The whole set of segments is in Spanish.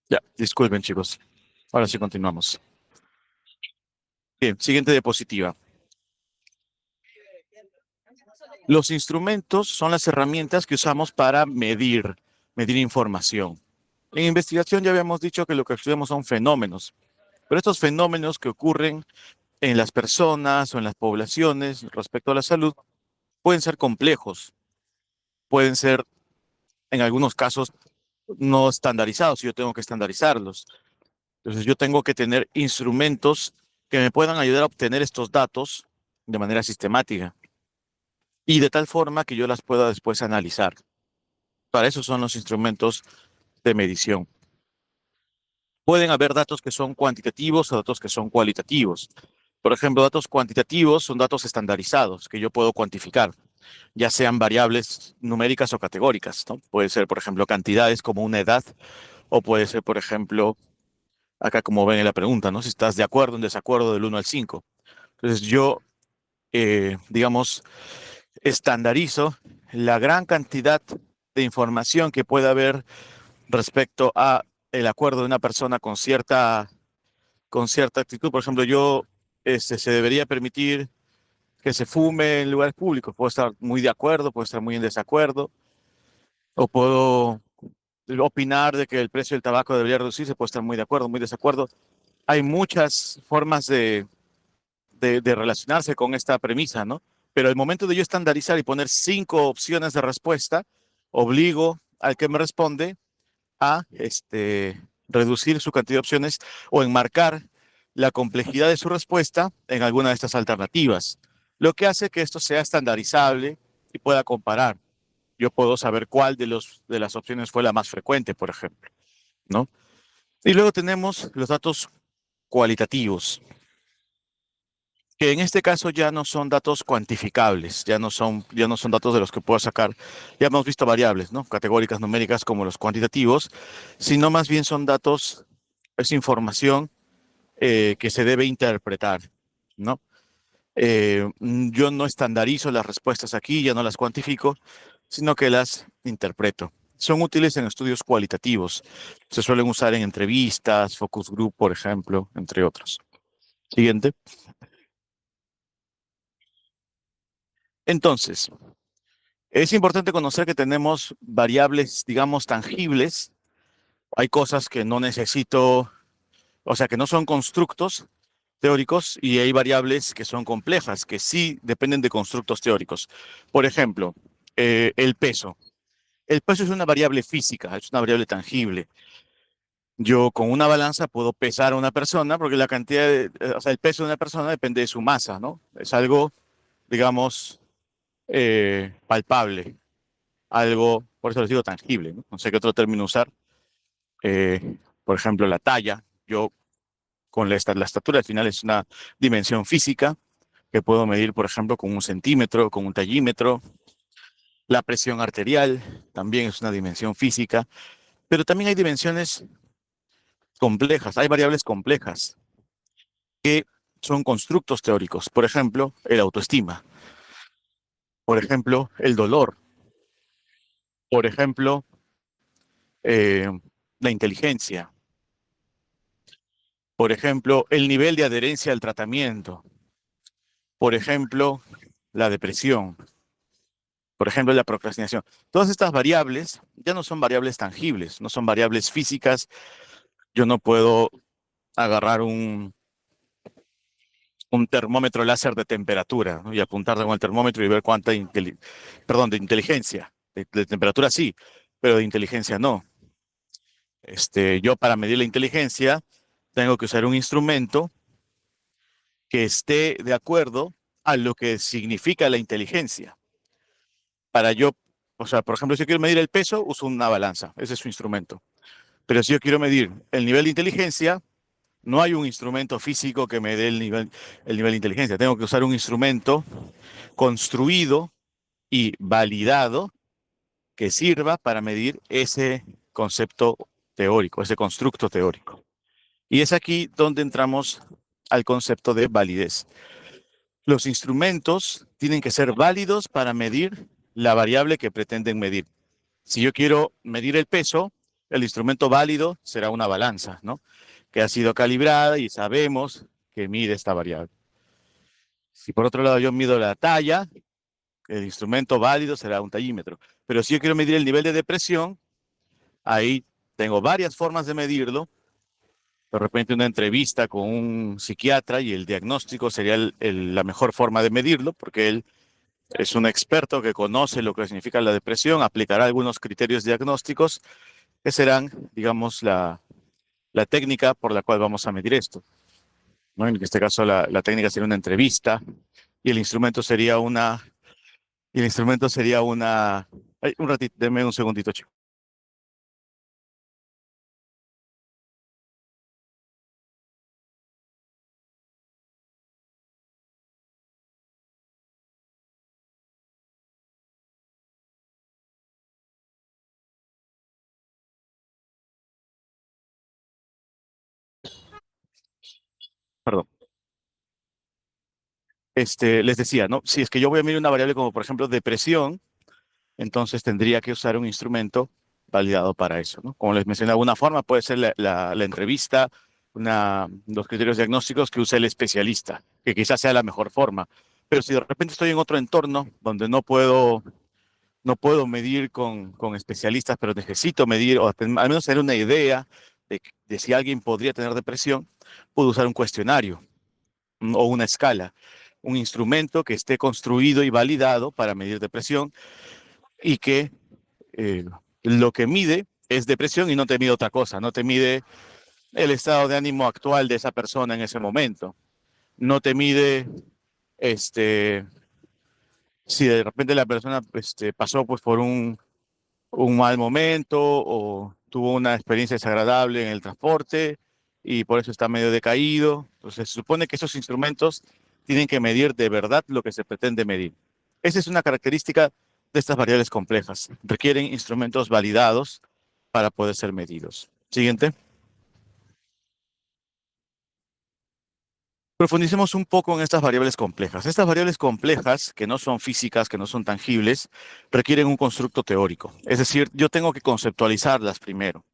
Ya, disculpen chicos. Ahora sí continuamos. Bien, siguiente diapositiva. Los instrumentos son las herramientas que usamos para medir información. En investigación ya habíamos dicho que lo que estudiamos son fenómenos, pero estos fenómenos que ocurren en las personas o en las poblaciones respecto a la salud pueden ser complejos, pueden ser en algunos casos no estandarizados y yo tengo que estandarizarlos. Entonces yo tengo que tener instrumentos que me puedan ayudar a obtener estos datos de manera sistemática y de tal forma que yo las pueda después analizar. Para eso son los instrumentos de medición. Pueden haber datos que son cuantitativos o datos que son cualitativos. Por ejemplo, datos cuantitativos son datos estandarizados que yo puedo cuantificar, ya sean variables numéricas o categóricas, ¿no? Puede ser, por ejemplo, cantidades como una edad, o puede ser, por ejemplo, acá como ven en la pregunta, ¿no? Si estás de acuerdo o en desacuerdo del 1 al 5. Entonces yo, digamos, estandarizo la gran cantidad de información que puede haber respecto a el acuerdo de una persona con cierta actitud. Por ejemplo, se debería permitir que se fume en lugares públicos. Puedo estar muy de acuerdo, puedo estar muy en desacuerdo, o puedo opinar de que el precio del tabaco debería reducirse, puedo estar muy de acuerdo, muy desacuerdo. Hay muchas formas de relacionarse con esta premisa, ¿no? Pero el momento de yo estandarizar y poner 5 opciones de respuesta, obligo al que me responde a reducir su cantidad de opciones o enmarcar la complejidad de su respuesta en alguna de estas alternativas, lo que hace que esto sea estandarizable y pueda comparar. Yo puedo saber cuál de las opciones fue la más frecuente, por ejemplo, ¿no? Y luego tenemos los datos cualitativos, que en este caso ya no son datos cuantificables, ya no son datos de los que puedo sacar. Ya hemos visto variables, ¿no? Categóricas numéricas como los cuantitativos, sino más bien son datos, es información que se debe interpretar, ¿no? Yo no estandarizo las respuestas aquí, ya no las cuantifico, sino que las interpreto. Son útiles en estudios cualitativos. Se suelen usar en entrevistas, focus group, por ejemplo, entre otros. Siguiente. Entonces, es importante conocer que tenemos variables, digamos, tangibles. Hay cosas que no necesito, o sea, que no son constructos teóricos y hay variables que son complejas, que sí dependen de constructos teóricos. Por ejemplo, el peso. El peso es una variable física, es una variable tangible. Yo con una balanza puedo pesar a una persona porque o sea, el peso de una persona depende de su masa, ¿no? Es algo, digamos, palpable, algo, por eso les digo tangible, ¿no? No sé qué otro término usar. Por ejemplo, la talla. Yo con la estatura al final es una dimensión física que puedo medir, por ejemplo, con un centímetro, con un tallímetro. La presión arterial también es una dimensión física, pero también hay dimensiones complejas, hay variables complejas que son constructos teóricos. Por ejemplo, el autoestima, por ejemplo, el dolor, por ejemplo, eh, la inteligencia, por ejemplo, el nivel de adherencia al tratamiento, por ejemplo, la depresión, por ejemplo, la procrastinación. Todas estas variables ya no son variables tangibles, no son variables físicas. Yo no puedo agarrar un termómetro láser de temperatura, ¿no? Y apuntarle con el termómetro y ver perdón, de inteligencia. De temperatura sí, pero de inteligencia no. Yo para medir la inteligencia tengo que usar un instrumento que esté de acuerdo a lo que significa la inteligencia. Para yo, o sea, por ejemplo, si yo quiero medir el peso, uso una balanza, ese es su instrumento. Pero si yo quiero medir el nivel de inteligencia, no hay un instrumento físico que me dé el nivel de inteligencia. Tengo que usar un instrumento construido y validado que sirva para medir ese concepto teórico, ese constructo teórico. Y es aquí donde entramos al concepto de validez. Los instrumentos tienen que ser válidos para medir la variable que pretenden medir. Si yo quiero medir el peso, El instrumento válido será una balanza, ¿no? Que ha sido calibrada y sabemos que mide esta variable. Si por otro lado yo mido la talla, el instrumento válido será un tallímetro. Pero si yo quiero medir el nivel de depresión, ahí tengo varias formas de medirlo. De repente una entrevista con un psiquiatra y el diagnóstico sería la mejor forma de medirlo, porque él es un experto que conoce lo que significa la depresión, aplicará algunos criterios diagnósticos que serán, digamos, la técnica por la cual vamos a medir esto, ¿no? En este caso la técnica sería una entrevista y el instrumento sería una. Ay, un ratito, denme un segundito, chico. Perdón. Les decía, ¿no? Si es que yo voy a medir una variable como, por ejemplo, depresión, entonces tendría que usar un instrumento validado para eso, ¿no? Como les mencioné, de alguna forma puede ser la entrevista, los criterios diagnósticos que usa el especialista, que quizás sea la mejor forma. Pero si de repente estoy en otro entorno donde no puedo medir con especialistas, pero necesito medir, o al menos tener una idea de si alguien podría tener depresión, puedo usar un cuestionario, o una escala, un instrumento que esté construido y validado para medir depresión y que eh, lo que mide es depresión y no te mide otra cosa, no te mide el estado de ánimo actual de esa persona en ese momento, no te mide este, si de repente la persona pasó pues por un mal momento o tuvo una experiencia desagradable en el transporte y por eso está medio decaído. Entonces, se supone que esos instrumentos tienen que medir de verdad lo que se pretende medir. Esa es una característica de estas variables complejas. Requieren instrumentos validados para poder ser medidos. Siguiente. Profundicemos un poco en estas variables complejas. Estas variables complejas, que no son físicas, que no son tangibles, requieren un constructo teórico. Es decir, yo tengo que conceptualizarlas primero.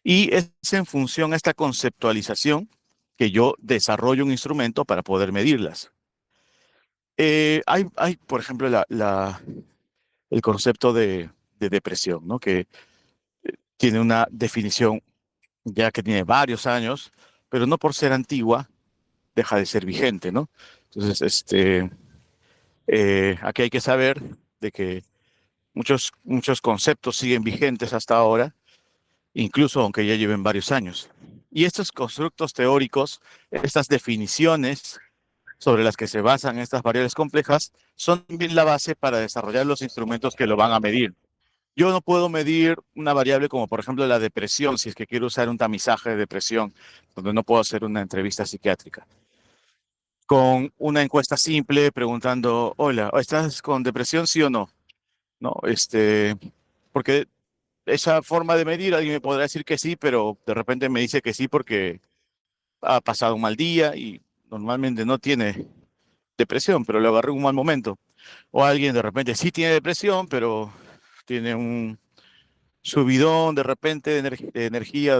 Y es en función a esta conceptualización que yo desarrollo un instrumento para poder medirlas. Hay, por ejemplo, el concepto de depresión, ¿no? Que tiene una definición ya que tiene varios años, pero no por ser antigua deja de ser vigente, ¿no? Entonces, aquí hay que saber de que muchos conceptos siguen vigentes hasta ahora, incluso aunque ya lleven varios años. Y estos constructos teóricos, estas definiciones sobre las que se basan estas variables complejas, son también la base para desarrollar los instrumentos que lo van a medir. Yo no puedo medir una variable como, por ejemplo, la depresión, si es que quiero usar un tamizaje de depresión, donde no puedo hacer una entrevista psiquiátrica. Con una encuesta simple preguntando, hola, ¿estás con depresión, sí o no? ¿No? Porque esa forma de medir, alguien me podrá decir que sí, pero de repente me dice que sí porque ha pasado un mal día y normalmente no tiene depresión, pero lo agarró en un mal momento. O alguien de repente sí tiene depresión, pero tiene un subidón de repente de energía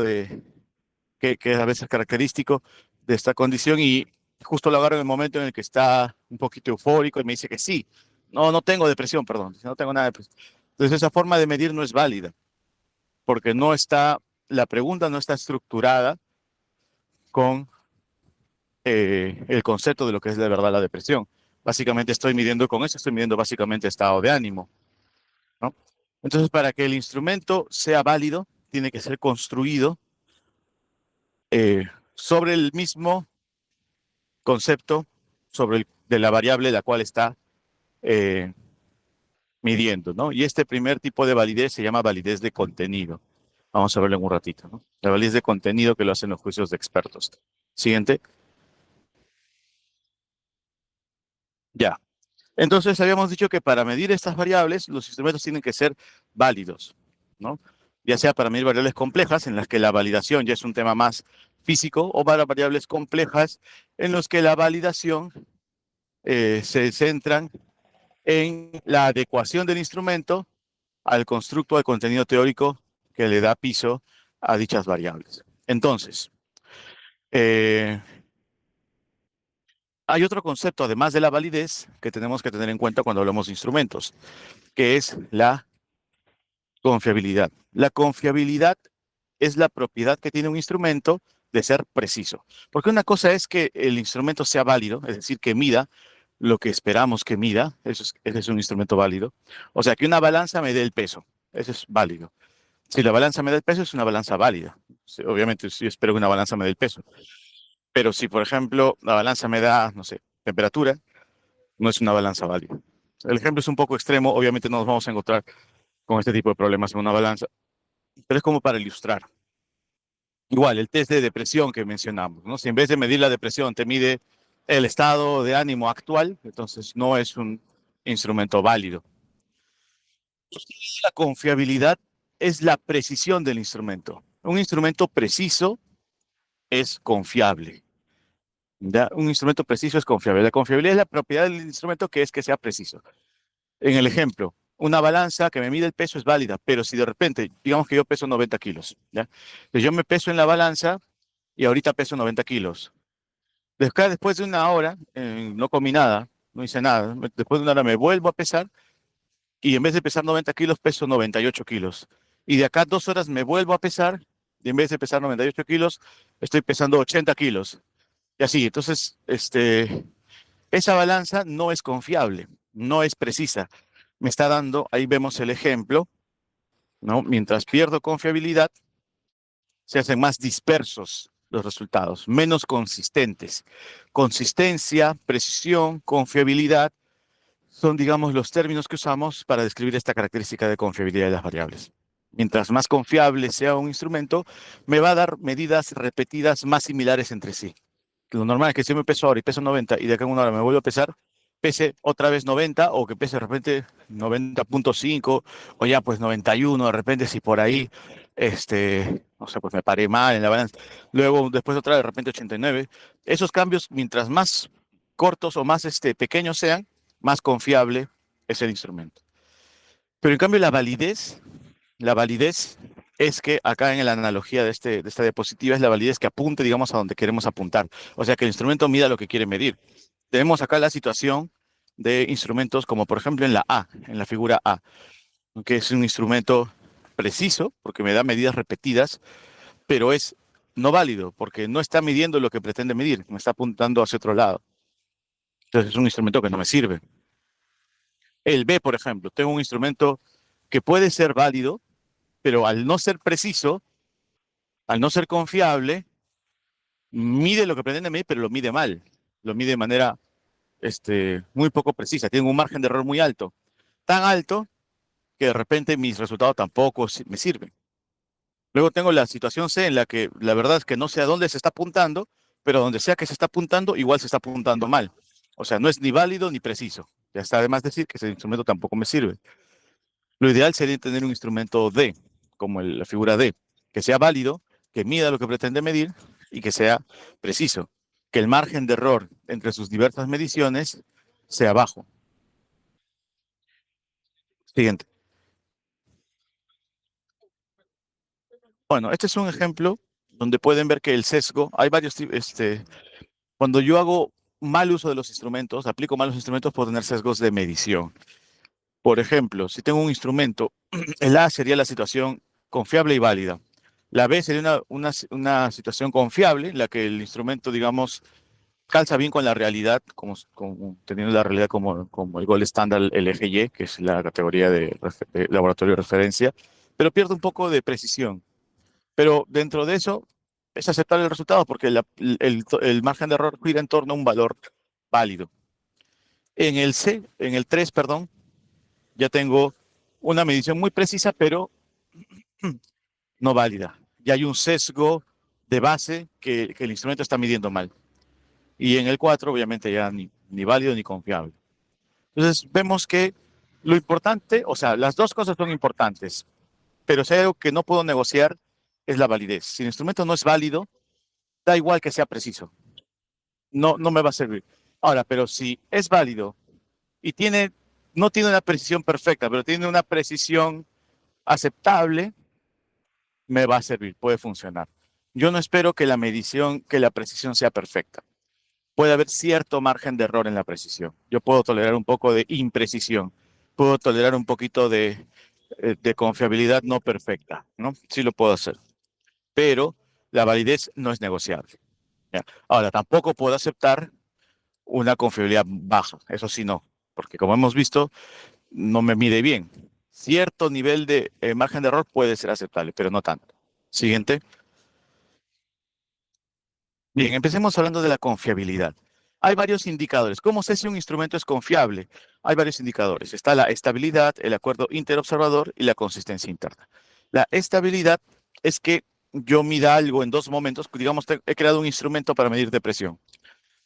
que a veces es característico de esta condición y justo lo agarro en el momento en el que está un poquito eufórico y me dice que sí. No, no tengo depresión, perdón, no tengo nada de depresión. Entonces esa forma de medir no es válida porque la pregunta no está estructurada con el concepto de lo que es de verdad la depresión. Básicamente estoy midiendo con eso, estoy midiendo básicamente estado de ánimo, ¿no? Entonces, para que el instrumento sea válido, tiene que ser construido eh, sobre el mismo concepto de la variable la cual está eh, midiendo, ¿no? Y este primer tipo de validez se llama validez de contenido. Vamos a verlo en un ratito, ¿no? La validez de contenido que lo hacen los juicios de expertos. Siguiente. Ya. Entonces, habíamos dicho que para medir estas variables, los instrumentos tienen que ser válidos, ¿no? Ya sea para medir variables complejas, en las que la validación ya es un tema más físico, o para variables complejas, en los que la validación se centran en la adecuación del instrumento al constructo de contenido teórico que le da piso a dichas variables. Entonces, eh, hay otro concepto, además de la validez, que tenemos que tener en cuenta cuando hablamos de instrumentos, que es la confiabilidad. La confiabilidad es la propiedad que tiene un instrumento de ser preciso. Porque una cosa es que el instrumento sea válido, es decir, que mida lo que esperamos que mida, ese es un instrumento válido. O sea, que una balanza me dé el peso, eso es válido. Si la balanza me da el peso, es una balanza válida. Sí, obviamente, sí espero que una balanza me dé el peso. Pero si, por ejemplo, la balanza me da, no sé, temperatura, no es una balanza válida. El ejemplo es un poco extremo, obviamente no nos vamos a encontrar con este tipo de problemas en una balanza, pero es como para ilustrar. Igual, el test de depresión que mencionamos, ¿no? Si en vez de medir la depresión te mide el estado de ánimo actual, entonces no es un instrumento válido. La confiabilidad es la precisión del instrumento. Un instrumento preciso es confiable. ¿Ya? Un instrumento preciso es confiable. La confiabilidad es la propiedad del instrumento que es que sea preciso. En el ejemplo, una balanza que me mide el peso es válida, pero si de repente, digamos que yo peso 90 kilos, ¿ya? Entonces yo me peso en la balanza y ahorita peso 90 kilos. Después de una hora, no comí nada, no hice nada. Después de una hora me vuelvo a pesar y en vez de pesar 90 kilos, peso 98 kilos. Y de acá a 2 horas me vuelvo a pesar y en vez de pesar 98 kilos, estoy pesando 80 kilos. Y así, entonces, esa balanza no es confiable, no es precisa. Me está dando, ahí vemos el ejemplo, ¿no? Mientras pierdo confiabilidad, se hacen más dispersos los resultados, menos consistentes. Consistencia, precisión, confiabilidad son, digamos, los términos que usamos para describir esta característica de confiabilidad de las variables. Mientras más confiable sea un instrumento, me va a dar medidas repetidas más similares entre sí. Lo normal es que si yo me peso ahora y peso 90 y de acá a una hora me vuelvo a pesar, pese otra vez 90 o que pese de repente 90.5 o ya pues 91 de repente si por ahí, no sé, pues me paré mal en la balanza. Luego después otra de repente 89. Esos cambios, mientras más cortos o más pequeños sean, más confiable es el instrumento. Pero en cambio la validez es que acá en la analogía de esta diapositiva es la validez que apunte, digamos, a donde queremos apuntar. O sea, que el instrumento mida lo que quiere medir. Tenemos acá la situación de instrumentos como por ejemplo en la A, en la figura A, que es un instrumento preciso porque me da medidas repetidas, pero es no válido porque no está midiendo lo que pretende medir, me está apuntando hacia otro lado. Entonces es un instrumento que no me sirve. El B, por ejemplo, tengo un instrumento que puede ser válido, pero al no ser preciso, al no ser confiable, mide lo que pretende medir, pero lo mide mal. Lo mide de manera muy poco precisa. Tiene un margen de error muy alto. Tan alto que de repente mis resultados tampoco me sirven. Luego tengo la situación C en la que la verdad es que no sé a dónde se está apuntando, pero donde sea que se está apuntando, igual se está apuntando mal. O sea, no es ni válido ni preciso. Ya está además decir que ese instrumento tampoco me sirve. Lo ideal sería tener un instrumento D, como la figura D, que sea válido, que mida lo que pretende medir y que sea preciso, que el margen de error entre sus diversas mediciones sea bajo. Siguiente. Bueno, este es un ejemplo donde pueden ver que el sesgo, hay varios, cuando yo hago mal uso de los instrumentos, aplico malos instrumentos, puedo tener sesgos de medición. Por ejemplo, si tengo un instrumento, el A sería la situación confiable y válida. La B sería una situación confiable, en la que el instrumento, digamos, calza bien con la realidad, teniendo la realidad como el gol estándar LGY, que es la categoría de laboratorio de referencia, pero pierde un poco de precisión. Pero dentro de eso es aceptable el resultado porque el margen de error gira en torno a un valor válido. En el 3, perdón, ya tengo una medición muy precisa, pero no válida. Ya hay un sesgo de base que el instrumento está midiendo mal. Y en el 4, obviamente, ya ni válido ni confiable. Entonces, vemos que lo importante, o sea, las dos cosas son importantes, pero si hay algo que no puedo negociar es la validez. Si el instrumento no es válido, da igual que sea preciso. No me va a servir. Ahora, pero si es válido y no tiene una precisión perfecta, pero tiene una precisión aceptable, me va a servir, puede funcionar. Yo no espero que la medición, que la precisión sea perfecta. Puede haber cierto margen de error en la precisión. Yo puedo tolerar un poco de imprecisión, puedo tolerar un poquito de confiabilidad no perfecta, ¿no? Sí lo puedo hacer, pero la validez no es negociable. ¿Ya? Ahora, tampoco puedo aceptar una confiabilidad baja, eso sí no, porque como hemos visto, no me mide bien. Cierto nivel de margen de error puede ser aceptable, pero no tanto. Siguiente. Bien, empecemos hablando de la confiabilidad. Hay varios indicadores. ¿Cómo sé si un instrumento es confiable? Hay varios indicadores. Está la estabilidad, el acuerdo interobservador y la consistencia interna. La estabilidad es que yo mida algo en dos momentos. Digamos, he creado un instrumento para medir depresión.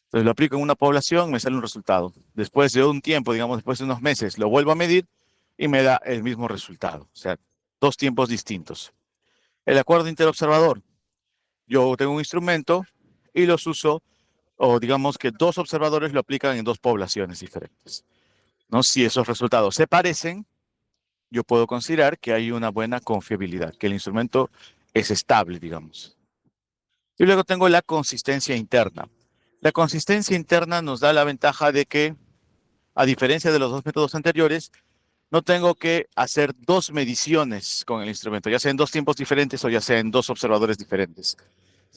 Entonces lo aplico en una población, me sale un resultado. Después de un tiempo, digamos, después de unos meses, lo vuelvo a medir y me da el mismo resultado. O sea, dos tiempos distintos. El acuerdo interobservador. Yo tengo un instrumento y los uso, o digamos que dos observadores lo aplican en dos poblaciones diferentes. ¿No? Si esos resultados se parecen, yo puedo considerar que hay una buena confiabilidad, que el instrumento es estable, digamos. Y luego tengo la consistencia interna. La consistencia interna nos da la ventaja de que, a diferencia de los dos métodos anteriores, no tengo que hacer dos mediciones con el instrumento, ya sea en dos tiempos diferentes o ya sea en dos observadores diferentes.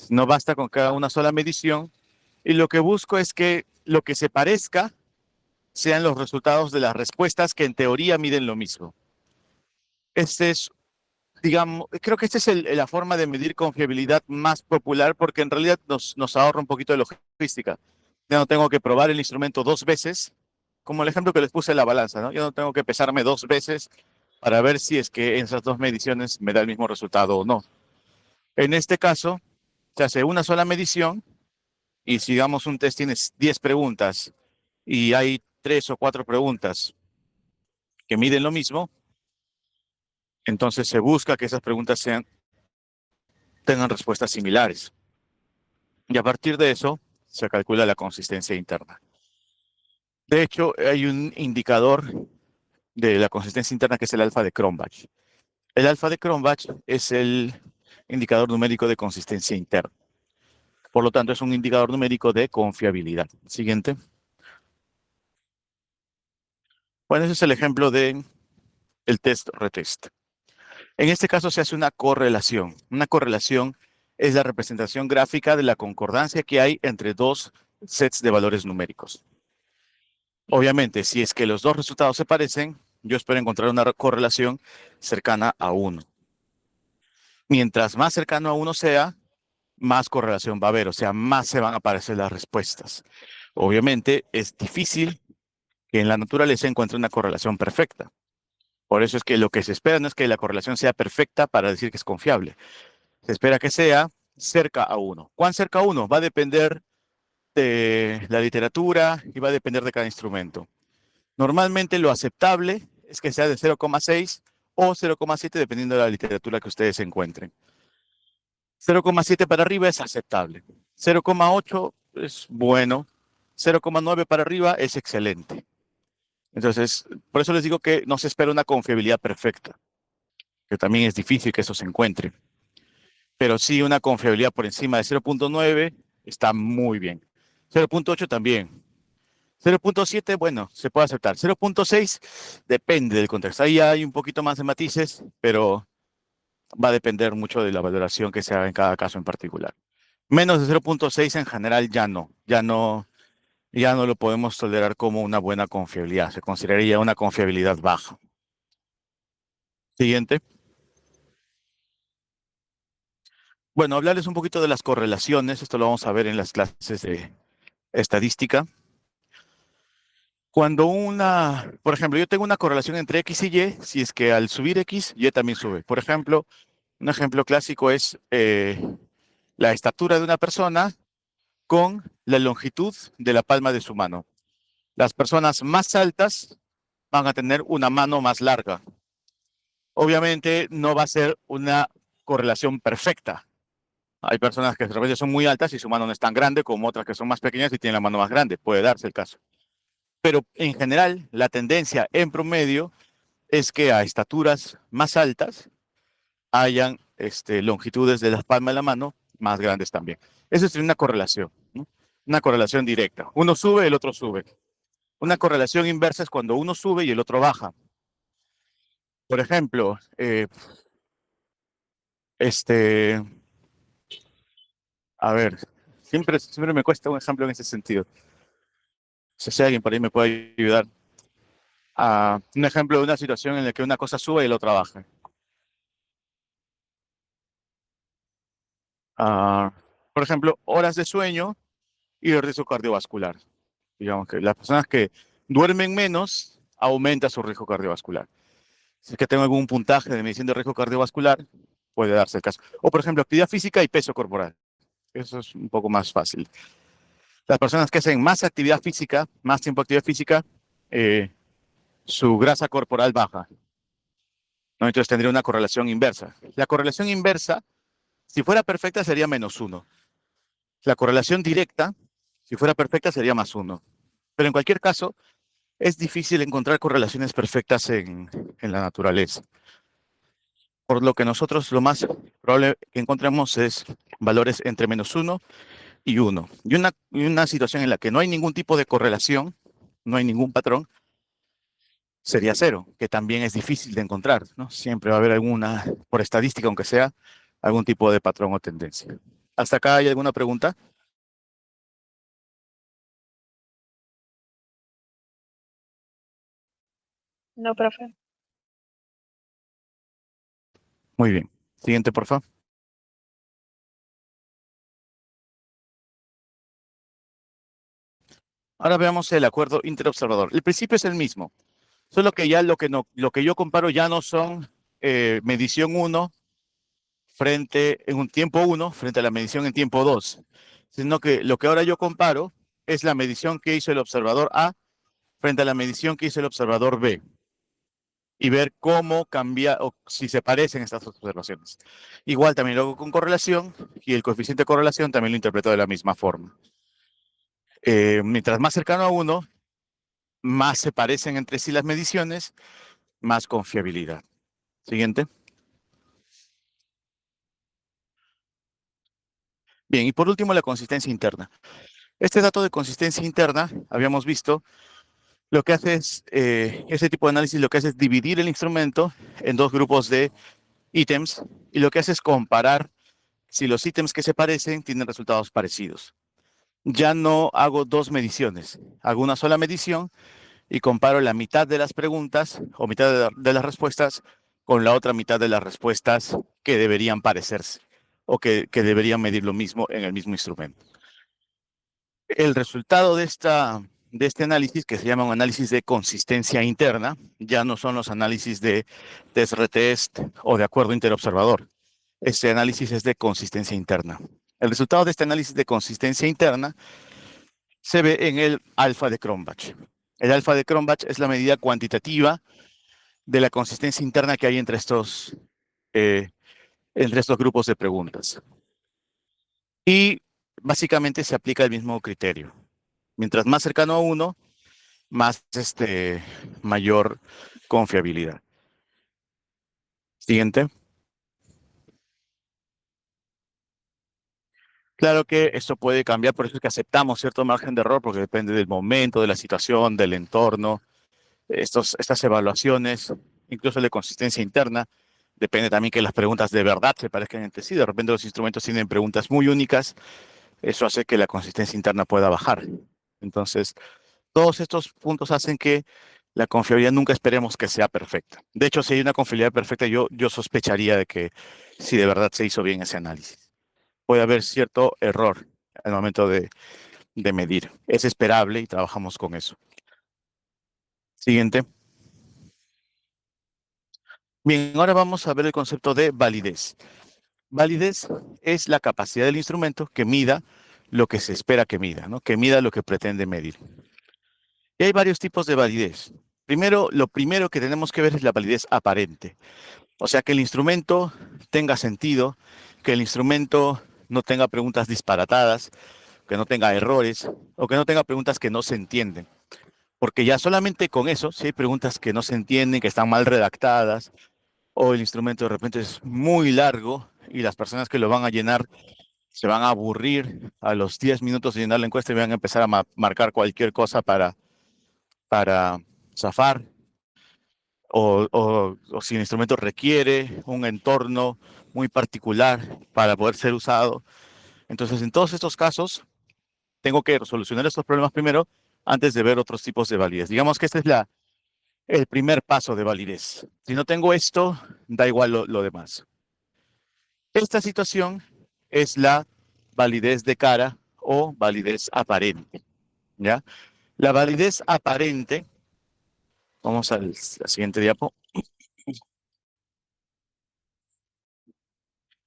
No basta con cada una sola medición y lo que busco es que lo que se parezca sean los resultados de las respuestas que en teoría miden lo mismo. Este es, digamos, creo que esta es la forma de medir confiabilidad más popular porque en realidad nos ahorra un poquito de logística. Ya no tengo que probar el instrumento dos veces, como el ejemplo que les puse en la balanza, ¿no? Yo no tengo que pesarme dos veces para ver si es que en esas dos mediciones me da el mismo resultado o no. En este caso, se hace una sola medición y si digamos un test tiene 10 preguntas y hay tres o cuatro preguntas que miden lo mismo, entonces se busca que esas preguntas tengan respuestas similares. Y a partir de eso se calcula la consistencia interna. De hecho, hay un indicador de la consistencia interna que es el alfa de Cronbach. El alfa de Cronbach es el indicador numérico de consistencia interna. Por lo tanto, es un indicador numérico de confiabilidad. Siguiente. Bueno, ese es el ejemplo de el test-retest. En este caso se hace una correlación. Una correlación es la representación gráfica de la concordancia que hay entre dos sets de valores numéricos. Obviamente, si es que los dos resultados se parecen, yo espero encontrar una correlación cercana a 1. Mientras más cercano a 1 sea, más correlación va a haber, o sea, más se van a aparecer las respuestas. Obviamente, es difícil que en la naturaleza encuentre una correlación perfecta. Por eso es que lo que se espera no es que la correlación sea perfecta para decir que es confiable. Se espera que sea cerca a 1. ¿Cuán cerca a 1? Va a depender de la literatura y va a depender de cada instrumento. Normalmente lo aceptable es que sea de 0,6 o 0,7 dependiendo de la literatura que ustedes encuentren. 0,7 para arriba es aceptable. 0,8 es bueno. 0,9 para arriba es excelente. Entonces, por eso les digo que no se espera una confiabilidad perfecta, que también es difícil que eso se encuentre. Pero sí una confiabilidad por encima de 0,9 está muy bien. 0,8 también. 0,7, bueno, se puede aceptar. 0,6 depende del contexto. Ahí hay un poquito más de matices, pero va a depender mucho de la valoración que se haga en cada caso en particular. Menos de 0,6 en general ya no lo podemos tolerar como una buena confiabilidad. Se consideraría una confiabilidad baja. Siguiente. Bueno, hablarles un poquito de las correlaciones. Esto lo vamos a ver en las clases de estadística. Por ejemplo, yo tengo una correlación entre X y Y, si es que al subir X, Y también sube. Por ejemplo, un ejemplo clásico es la estatura de una persona con la longitud de la palma de su mano. Las personas más altas van a tener una mano más larga. Obviamente no va a ser una correlación perfecta. Hay personas que de repente son muy altas y su mano no es tan grande como otras que son más pequeñas y tienen la mano más grande. Puede darse el caso. Pero en general, la tendencia en promedio es que a estaturas más altas hayan longitudes de la palma de la mano más grandes también. Eso es una correlación, ¿no? Una correlación directa. Uno sube, el otro sube. Una correlación inversa es cuando uno sube y el otro baja. Por ejemplo, este, a ver, siempre me cuesta un ejemplo en ese sentido. Si alguien por ahí me puede ayudar a un ejemplo de una situación en la que una cosa sube y la otra baja. Ah, por ejemplo, horas de sueño y el riesgo cardiovascular. Digamos que las personas que duermen menos aumenta su riesgo cardiovascular. Si es que tengo algún puntaje de medición de riesgo cardiovascular, puede darse el caso. O, por ejemplo, actividad física y peso corporal. Eso es un poco más fácil. Las personas que hacen más actividad física, más tiempo de actividad física, eh, su grasa corporal baja, ¿no? Entonces tendría una correlación inversa. La correlación inversa, si fuera perfecta, sería -1. La correlación directa, si fuera perfecta, sería +1. Pero en cualquier caso, es difícil encontrar correlaciones perfectas en la naturaleza. Por lo que nosotros lo más probable que encontremos es valores entre -1 y 1. Y una situación en la que no hay ningún tipo de correlación, no hay ningún patrón, sería 0, que también es difícil de encontrar, ¿no? Siempre va a haber alguna, por estadística aunque sea, algún tipo de patrón o tendencia. ¿Hasta acá hay alguna pregunta? No, profe. Muy bien. Siguiente, por favor. Ahora veamos el acuerdo interobservador. El principio es el mismo, solo que ya lo que yo comparo ya no son medición 1 en un tiempo 1 frente a la medición en tiempo 2, sino que lo que ahora yo comparo es la medición que hizo el observador A frente a la medición que hizo el observador B y ver cómo cambia o si se parecen estas observaciones. Igual también lo hago con correlación y el coeficiente de correlación también lo interpreto de la misma forma. Mientras más cercano a 1, más se parecen entre sí las mediciones, más confiabilidad. Siguiente. Bien, y por último, la consistencia interna. Este dato de consistencia interna, habíamos visto, lo que hace es, ese tipo de análisis lo que hace es dividir el instrumento en dos grupos de ítems y lo que hace es comparar si los ítems que se parecen tienen resultados parecidos. Ya no hago dos mediciones, hago una sola medición y comparo la mitad de las preguntas o mitad de las respuestas con la otra mitad de las respuestas que deberían parecerse o que deberían medir lo mismo en el mismo instrumento. El resultado de este análisis, que se llama un análisis de consistencia interna, ya no son los análisis de test-retest o de acuerdo interobservador. Este análisis es de consistencia interna. El resultado de este análisis de consistencia interna se ve en el alfa de Cronbach. El alfa de Cronbach es la medida cuantitativa de la consistencia interna que hay eh, entre estos grupos de preguntas. Y básicamente se aplica el mismo criterio. Mientras más cercano a 1, más mayor confiabilidad. Siguiente. Claro que esto puede cambiar, por eso es que aceptamos cierto margen de error, porque depende del momento, de la situación, del entorno. Estas evaluaciones, incluso de consistencia interna, depende también que las preguntas de verdad se parezcan entre sí. De repente los instrumentos tienen preguntas muy únicas, eso hace que la consistencia interna pueda bajar. Entonces, todos estos puntos hacen que la confiabilidad nunca esperemos que sea perfecta. De hecho, si hay una confiabilidad perfecta, yo sospecharía de que si de verdad se hizo bien ese análisis. Puede haber cierto error al momento de medir. Es esperable y trabajamos con eso. Siguiente. Bien, ahora vamos a ver el concepto de validez. Validez es la capacidad del instrumento que mida lo que se espera que mida, ¿no? Que mida lo que pretende medir. Y hay varios tipos de validez. Primero, lo primero que tenemos que ver es la validez aparente. O sea, que el instrumento tenga sentido, que el instrumento no tenga preguntas disparatadas, que no tenga errores o que no tenga preguntas que no se entienden. Porque ya solamente con eso, si hay preguntas que no se entienden, que están mal redactadas, o el instrumento de repente es muy largo y las personas que lo van a llenar se van a aburrir a los 10 minutos de llenar la encuesta y van a empezar a marcar cualquier cosa para zafar, o si el instrumento requiere un entorno muy particular para poder ser usado. Entonces, en todos estos casos, tengo que solucionar estos problemas primero antes de ver otros tipos de validez. Digamos que este es el primer paso de validez. Si no tengo esto, da igual lo demás. Esta situación es la validez de cara o validez aparente, ¿ya? La validez aparente, vamos la siguiente diapo,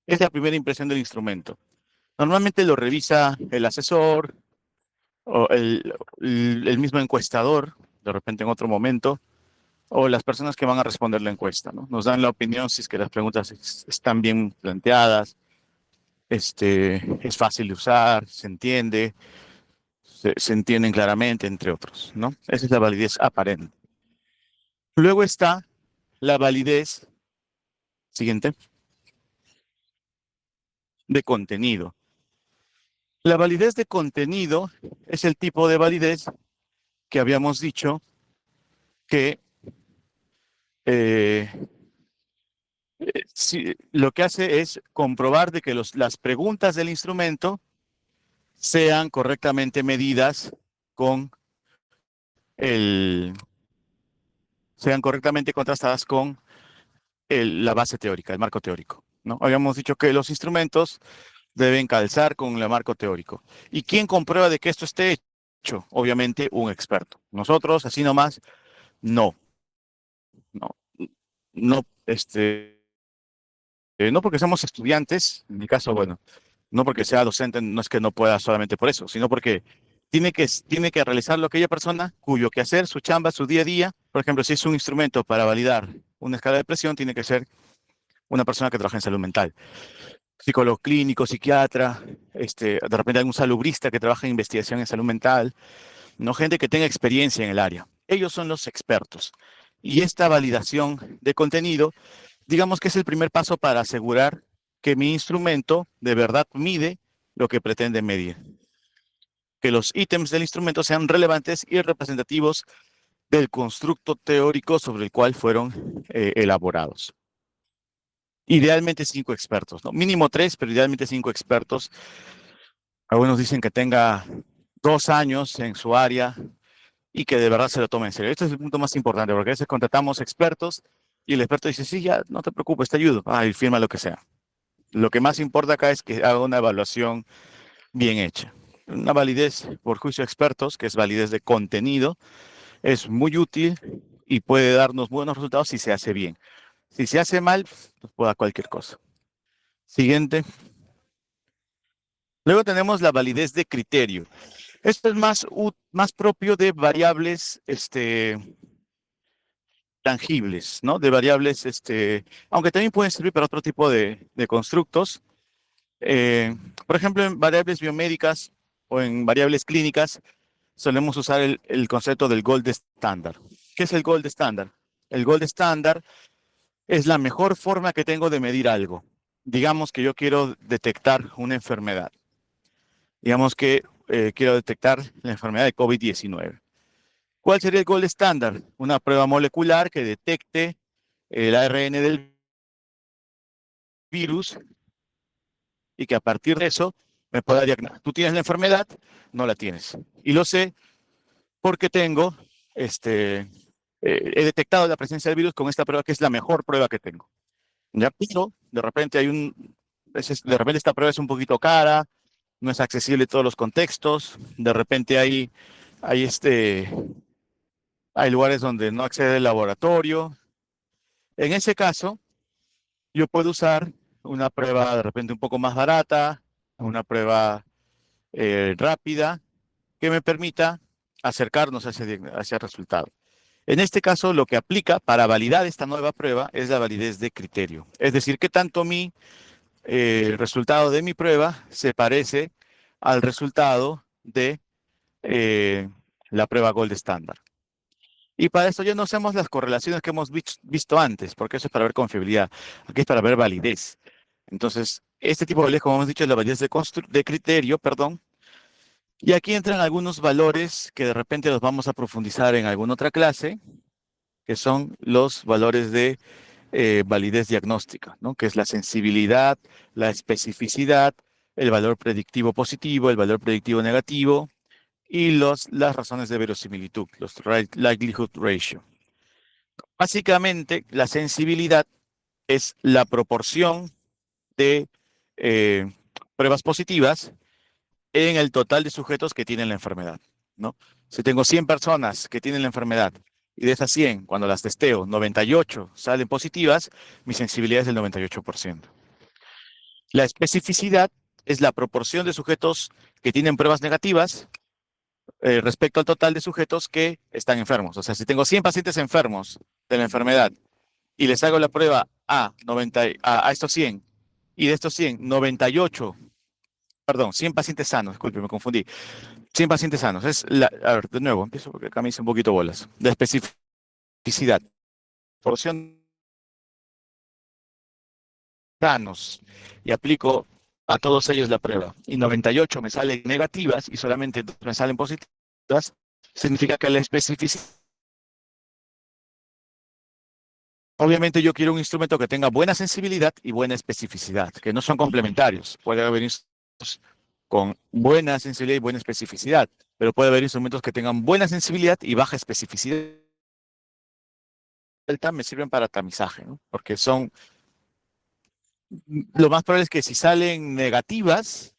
es la primera impresión del instrumento. Normalmente lo revisa el asesor o el mismo encuestador, de repente en otro momento, o las personas que van a responder la encuesta, ¿no? Nos dan la opinión si es que las preguntas están bien planteadas, es fácil de usar, se entiende, se entienden claramente, entre otros, ¿no? Esa es la validez aparente. Luego está la validez, siguiente, de contenido. La validez de contenido es el tipo de validez que habíamos dicho que eh, lo que hace es comprobar de que las preguntas del instrumento sean correctamente medidas con el, sean correctamente contrastadas con la base teórica, el marco teórico, ¿no? Habíamos dicho que los instrumentos deben calzar con el marco teórico. ¿Y quién comprueba de que esto esté hecho? Obviamente un experto. Nosotros, así nomás, no, no, no, no porque somos estudiantes, en mi caso, bueno, no porque sea docente, no es que no pueda solamente por eso, sino porque tiene que realizarlo aquella persona cuyo quehacer, su chamba, su día a día. Por ejemplo, si es un instrumento para validar una escala de presión, tiene que ser una persona que trabaja en salud mental, psicólogo clínico, psiquiatra, de repente algún salubrista que trabaja en investigación en salud mental, no gente que tenga experiencia en el área. Ellos son los expertos. Y esta validación de contenido, digamos que es el primer paso para asegurar que mi instrumento de verdad mide lo que pretende medir, que los ítems del instrumento sean relevantes y representativos del constructo teórico sobre el cual fueron elaborados. Idealmente 5 expertos, ¿no? Mínimo 3, pero idealmente 5 expertos. Algunos dicen que tenga 2 años en su área y que de verdad se lo tome en serio. Este es el punto más importante, porque a veces contratamos expertos y el experto dice, sí, ya, no te preocupes, te ayudo. Y firma lo que sea. Lo que más importa acá es que haga una evaluación bien hecha. Una validez por juicio de expertos, que es validez de contenido, es muy útil y puede darnos buenos resultados si se hace bien. Si se hace mal, pues puede dar cualquier cosa. Siguiente. Luego tenemos la validez de criterio. Esto es más propio de variables tangibles, ¿no? De variables, aunque también pueden servir para otro tipo de constructos. Eh, por ejemplo, en variables biomédicas o en variables clínicas, solemos usar el concepto del gold standard. ¿Qué es el gold standard? El gold standard es la mejor forma que tengo de medir algo. Digamos que yo quiero detectar una enfermedad. Digamos que quiero detectar la enfermedad de COVID-19. ¿Cuál sería el gold standard? Una prueba molecular que detecte el ARN del virus y que a partir de eso me pueda diagnosticar. Tú tienes la enfermedad, no la tienes. Y lo sé porque he detectado la presencia del virus con esta prueba que es la mejor prueba que tengo. Ya, pero de repente de repente esta prueba es un poquito cara, no es accesible en todos los contextos, de repente hay, hay lugares donde no accede el laboratorio. En ese caso, yo puedo usar una prueba de repente un poco más barata, una prueba rápida, que me permita acercarnos hacia el resultado. En este caso, lo que aplica para validar esta nueva prueba es la validez de criterio. Es decir, qué tanto el resultado de mi prueba se parece al resultado de eh, la prueba Gold Standard. Y para esto ya no usamos las correlaciones que hemos visto antes, porque eso es para ver confiabilidad. Aquí es para ver validez. Entonces, este tipo de validez, como hemos dicho, es la validez de criterio, perdón. Y aquí entran algunos valores que de repente los vamos a profundizar en alguna otra clase, que son los valores de validez diagnóstica, ¿no? Que es la sensibilidad, la especificidad, el valor predictivo positivo, el valor predictivo negativo y las razones de verosimilitud, los likelihood ratio. Básicamente, la sensibilidad es la proporción de eh, pruebas positivas en el total de sujetos que tienen la enfermedad, ¿no? Si tengo 100 personas que tienen la enfermedad y de esas 100, cuando las testeo, 98 salen positivas, mi sensibilidad es del 98%. La especificidad es la proporción de sujetos que tienen pruebas negativas respecto al total de sujetos que están enfermos. O sea, si tengo 100 pacientes enfermos de la enfermedad y les hago la prueba a estos 100 y de estos 100, 98, perdón, 100 pacientes sanos, disculpe, me confundí. 100 pacientes sanos. A ver, de nuevo, empiezo porque acá me hice un poquito bolas. La especificidad. Porción sanos. Y aplico a todos ellos la prueba. Y 98 me salen negativas y solamente 2 me salen positivas. Significa que la especificidad. Obviamente yo quiero un instrumento que tenga buena sensibilidad y buena especificidad, que no son complementarios. Puede haber instrumentos con buena sensibilidad y buena especificidad, pero puede haber instrumentos que tengan buena sensibilidad y baja especificidad alta me sirven para tamizaje, ¿no? Porque son, lo más probable es que si salen negativas,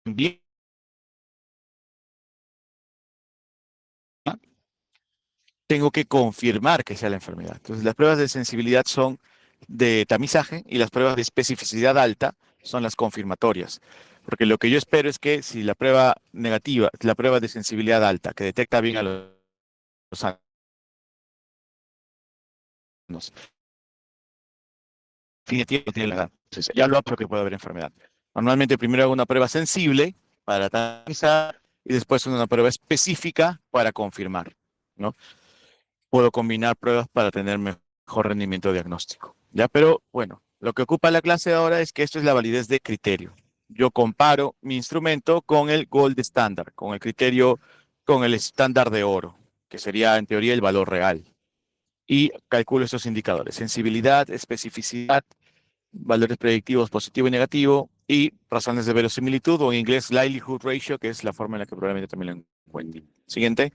bien, tengo que confirmar que sea la enfermedad. Entonces, las pruebas de sensibilidad son de tamizaje y las pruebas de especificidad alta son las confirmatorias. Porque lo que yo espero es que si la prueba negativa, la prueba de sensibilidad alta, que detecta bien a los sanos, definitivamente tiene la edad. Entonces, ya lo apro que puede haber enfermedad. Normalmente primero hago una prueba sensible para tamizar y después una prueba específica para confirmar, ¿no? Puedo combinar pruebas para tener mejor rendimiento diagnóstico, ¿ya? Pero bueno, lo que ocupa la clase ahora es que esto es la validez de criterio. Yo comparo mi instrumento con el gold standard, con el criterio, con el estándar de oro, que sería en teoría el valor real. Y calculo estos indicadores, sensibilidad, especificidad, valores predictivos positivo y negativo, y razones de verosimilitud, o en inglés likelihood ratio, que es la forma en la que probablemente también lo encuentren. Siguiente.